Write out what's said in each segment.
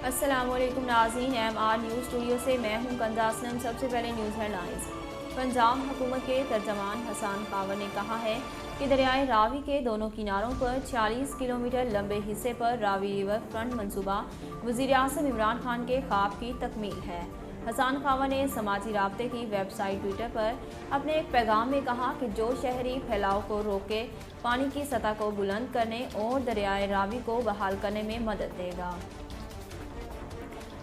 अस्सलाम वालेकुम नाज़रीन, MR न्यूज़ स्टूडियो से मैं हूं कंजा असलम। सबसे पहले न्यूज़ हेडलाइंस। पंजाब हुकूमत के तर्जमान हसन कावर ने कहा है कि दरियाए रावी के दोनों किनारों पर 40 किलोमीटर लंबे हिस्से पर रावी रिवर फ्रंट मंसूबा वज़ीर-ए-आज़म इमरान खान के ख्वाब की तकमील है। हसन कावर ने समाजी राब्ते की वेबसाइट ट्विटर पर अपने एक पैगाम में कहा कि जो शहरी फैलाव को रोके, पानी की सतह को बुलंद करने और दरियाए रावी को बहाल करने में मदद देगा।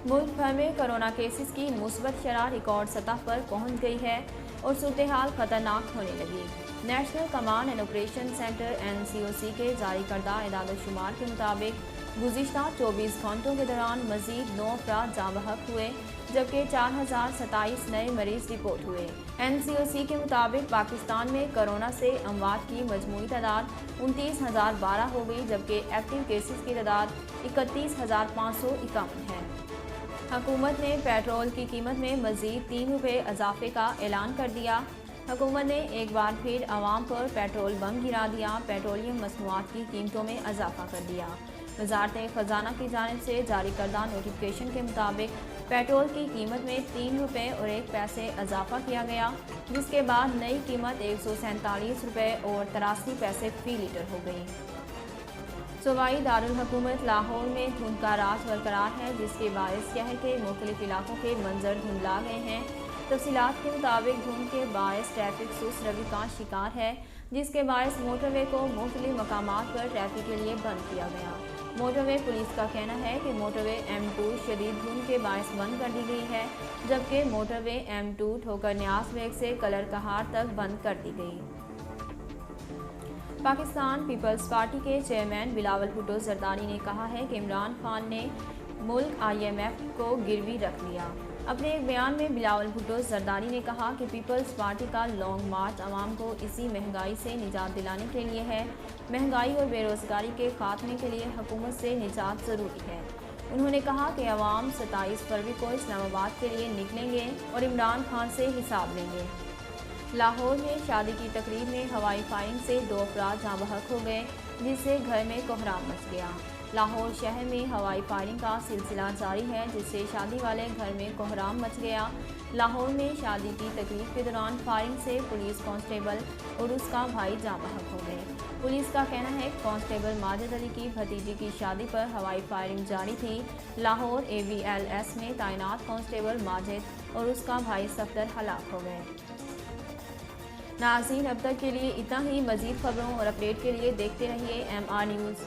मुल्क भर में कोरोना केसेस की मुस्बत शरह रिकॉर्ड सतह पर पहुंच गई है और सूरत हाल खतरनाक होने लगी। National command and operation centre NCOC के जारी करदा इदाद-ओ-शुमार के मुताबिक गुज़िश्ता 24 घंटों के दौरान मज़ीद 9 अफराद जाँ बहक हुए, जबकि 4027 नए मरीज रिपोर्ट हुए। NCOC के मुताबिक पाकिस्तान में कोरोना से अमवात की मजमूई तादाद 29,012 हो गई, जबकि एक्टिव केसेस की तादाद 31,551 है। हुकूमत ने पेट्रोल की कीमत में मज़ीद ₹3 इजाफे का ऐलान कर दिया। हुकूमत ने एक बार फिर आवाम पर पेट्रोल बम गिरा दिया। पेट्रोलियम मसनूआत की कीमतों में इजाफा कर दिया। वज़ारत ख़जाना की जानिब से जारी करदा नोटिफिकेशन के मुताबिक पेट्रोल की कीमत में ₹3 और 1 पैसे इजाफा किया गया, जिसके बाद नई कीमत ₹147 और 83 पैसे फ़ी लीटर हो गई। सूबाई दारुल हुकूमत लाहौर में धुंध का राज बरकरार है, जिसके बायस शहर के मुख्तलिफ इलाकों के मंजर धुंधला गए हैं। तफसीलात के मुताबिक धुंध के बायस ट्रैफिक सुस्त रवि का शिकार है, जिसके बायस मोटरवे को मुख्तलिफ मकामात पर ट्रैफिक के लिए बंद किया गया। मोटरवे पुलिस का कहना है कि मोटरवे M2 शदीद धुंध के बायस बंद कर दी गई है, जबकि मोटरवे M2 ठोकर न्यास बेग से कलर कहार तक बंद कर दी गई। पाकिस्तान पीपल्स पार्टी के चेयरमैन बिलावल भुट्टो जरदारी ने कहा है कि इमरान खान ने मुल्क IMF को गिरवी रख लिया। अपने एक बयान में बिलावल भुट्टो जरदारी ने कहा कि पीपल्स पार्टी का लॉन्ग मार्च आवाम को इसी महंगाई से निजात दिलाने के लिए है। महंगाई और बेरोजगारी के खात्मे के लिए हुकूमत से निजात ज़रूरी है। उन्होंने कहा कि अवाम 27 फरवरी को इस्लामाबाद के लिए निकलेंगे और इमरान खान से हिसाब लेंगे। लाहौर में शादी की तकरीब में हवाई फायरिंग से 2 अफराद जाँ बहक हो गए, जिससे घर में कोहराम मच गया। लाहौर शहर में हवाई फायरिंग का सिलसिला जारी है, जिससे शादी वाले घर में कोहराम मच गया। लाहौर में शादी की तकरीब के दौरान फायरिंग से पुलिस कांस्टेबल और उसका भाई जाँ बहक हो गए। पुलिस का कहना है कि कांस्टेबल माजिद अली की भतीजी की शादी पर हवाई फायरिंग जारी थी। लाहौर AVLS में तैनात कांस्टेबल माजिद और उसका भाई सफदर हलाक हो गए। नाज़रीन, अब तक के लिए इतना ही। मज़ीद खबरों और अपडेट के लिए देखते रहिए MR न्यूज़।